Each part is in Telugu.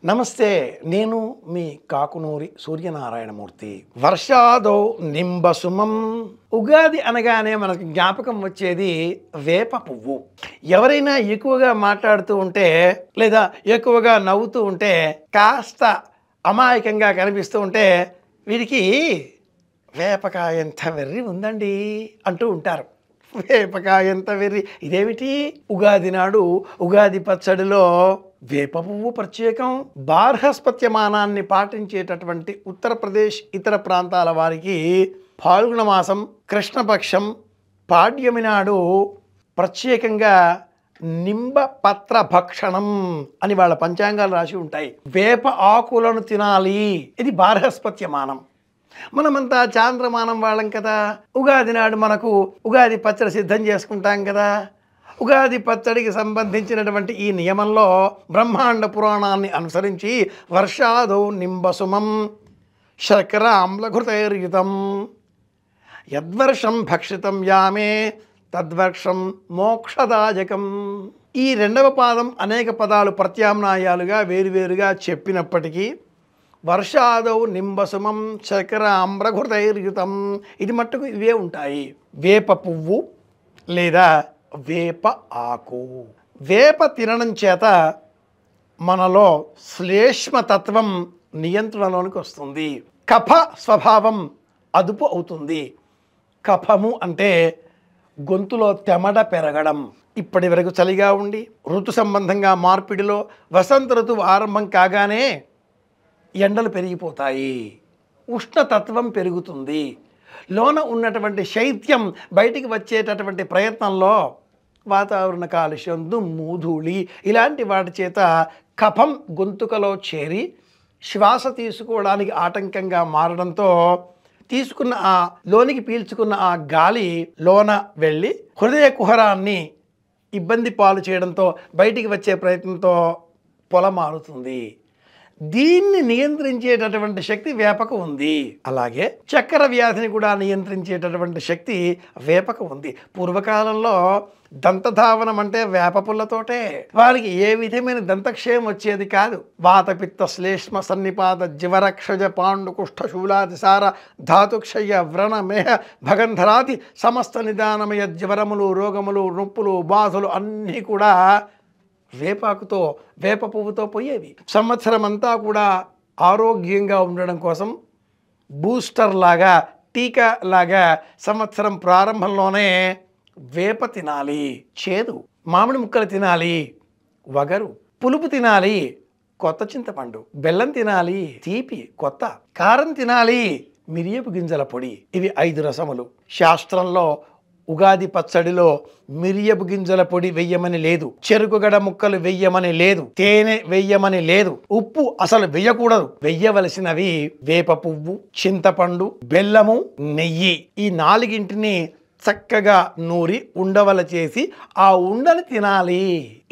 నమస్తే, నేను మీ కాకునూరి సూర్యనారాయణమూర్తి. వర్షాదౌ నింబసుమం. ఉగాది అనగానే మనకు జ్ఞాపకం వచ్చేది వేప పువ్వు. ఎవరైనా ఎక్కువగా మాట్లాడుతూ ఉంటే లేదా ఎక్కువగా నవ్వుతూ ఉంటే కాస్త అమాయకంగా కనిపిస్తూ ఉంటే వీరికి వేపకాయంత వెర్రి ఉందండి అంటూ ఉంటారు. వేపకాయంత వెర్రి ఇదేమిటి? ఉగాది నాడు ఉగాది పచ్చడిలో వేప పువ్వు ప్రత్యేకం. బార్హస్పత్యమానాన్ని పాటించేటటువంటి ఉత్తరప్రదేశ్ ఇతర ప్రాంతాల వారికి ఫాల్గుణ మాసం కృష్ణపక్షం పాడ్యమి నాడు ప్రత్యేకంగా నింబ పత్ర భక్షణం అని వాళ్ళ పంచాంగాలు రాసి ఉంటాయి. వేప ఆకులను తినాలి. ఇది బార్హస్పత్యమానం. మనమంతా చాంద్రమానం వాళ్ళం కదా. ఉగాది నాడు మనకు ఉగాది పచ్చడి సిద్ధం చేసుకుంటాం కదా. ఉగాది పచ్చడికి సంబంధించినటువంటి ఈ నియమంలో బ్రహ్మాండ పురాణాన్ని అనుసరించి వర్షాదౌ నింబసుమం శర్కర ఆమ్లఘృతైర్యుతం యద్వర్షం భక్షితం యామే తద్వర్షం మోక్షదాయకం. ఈ రెండవ పాదం అనేక పదాలు ప్రత్యామ్నాయాలుగా వేరువేరుగా చెప్పినప్పటికీ వర్షాదౌ నింబసుమం శర్కర ఆమ్రఘృతైర్యుతం ఇది మట్టుకు ఇవే ఉంటాయి. వేప పువ్వు లేదా వేప ఆకు. వేప తినడం చేత మనలో శ్లేష్మతత్వం నియంత్రణలోనికి వస్తుంది. కఫ స్వభావం అదుపు అవుతుంది. కఫము అంటే గొంతులో తెమడ పెరగడం. ఇప్పటి వరకు చలిగా ఉండి ఋతు సంబంధంగా మార్పిడిలో వసంత ఋతువు ఆరంభం కాగానే ఎండలు పెరిగిపోతాయి, ఉష్ణతత్వం పెరుగుతుంది. లోన ఉన్నటువంటి శైత్యం బయటికి వచ్చేటటువంటి ప్రయత్నంలో వాతావరణ కాలుష్యం, దుమ్ము, ధూళి ఇలాంటి వాటి చేత కఫం గొంతుకలో చేరి శ్వాస తీసుకోవడానికి ఆటంకంగా మారడంతో తీసుకున్న లోనికి పీల్చుకున్న ఆ గాలి లోన వెళ్ళి హృదయ కుహరాన్ని ఇబ్బంది పాలు చేయడంతో బయటికి వచ్చే ప్రయత్నంతో పొలమారుతుంది. దీన్ని నియంత్రించేటటువంటి శక్తి వేపకు ఉంది. అలాగే చక్కెర వ్యాధిని కూడా నియంత్రించేటటువంటి శక్తి వేపకు ఉంది. పూర్వకాలంలో దంతధావనం అంటే వేప పుల్లతోటే. వారికి ఏ విధమైన దంతక్షయం వచ్చేది కాదు. వాతపిత్త శ్లేష్మ సన్నిపాత జివరక్షజ పాండు కుష్ఠ శూలాతిసార ధాతుక్షయ వ్రణ మేహ భగంధరాది సమస్త నిదానమయ జ్వరములు, రోగములు, నొప్పులు, బాధలు అన్నీ కూడా వేపాకుతో వేప పువ్వుతో పోయేవి. సంవత్సరం అంతా కూడా ఆరోగ్యంగా ఉండడం కోసం బూస్టర్ లాగా, టీకా లాగా సంవత్సరం ప్రారంభంలోనే వేప తినాలి. చేదు మామిడి ముక్కలు తినాలి, వగరు పులుపు తినాలి, కొత్త చింతపండు, బెల్లం తినాలి, తీపి కొత్త, కారం తినాలి, మిరియపు గింజల పొడి. ఇవి 5 రసములు. శాస్త్రంలో ఉగాది పచ్చడిలో మిరియపు గింజల పొడి వెయ్యమని లేదు, చెరుకుగడ ముక్కలు వెయ్యమని లేదు, తేనె వెయ్యమని లేదు, ఉప్పు అసలు వెయ్యకూడదు. వెయ్యవలసినవి వేప పువ్వు, చింతపండు, బెల్లము, నెయ్యి. ఈ 4గింటిని చక్కగా నూరి ఉండవల చేసి ఆ ఉండని తినాలి.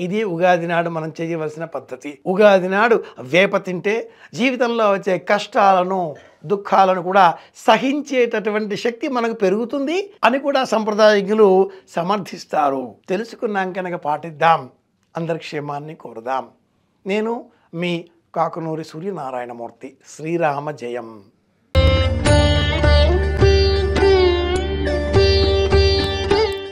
ఇది ఉగాది నాడు మనం చేయవలసిన పద్ధతి. ఉగాది నాడు వేప తింటే జీవితంలో వచ్చే కష్టాలను, దుఃఖాలను కూడా సహించేటటువంటి శక్తి మనకు పెరుగుతుంది అని కూడా సంప్రదాయజ్ఞులు సమర్థిస్తారు. తెలుసుకున్నాం కనుక పాటిద్దాం, అందరి క్షేమాన్ని కోరుదాం. నేను మీ కాకునూరి సూర్యనారాయణమూర్తి. శ్రీరామ జయం.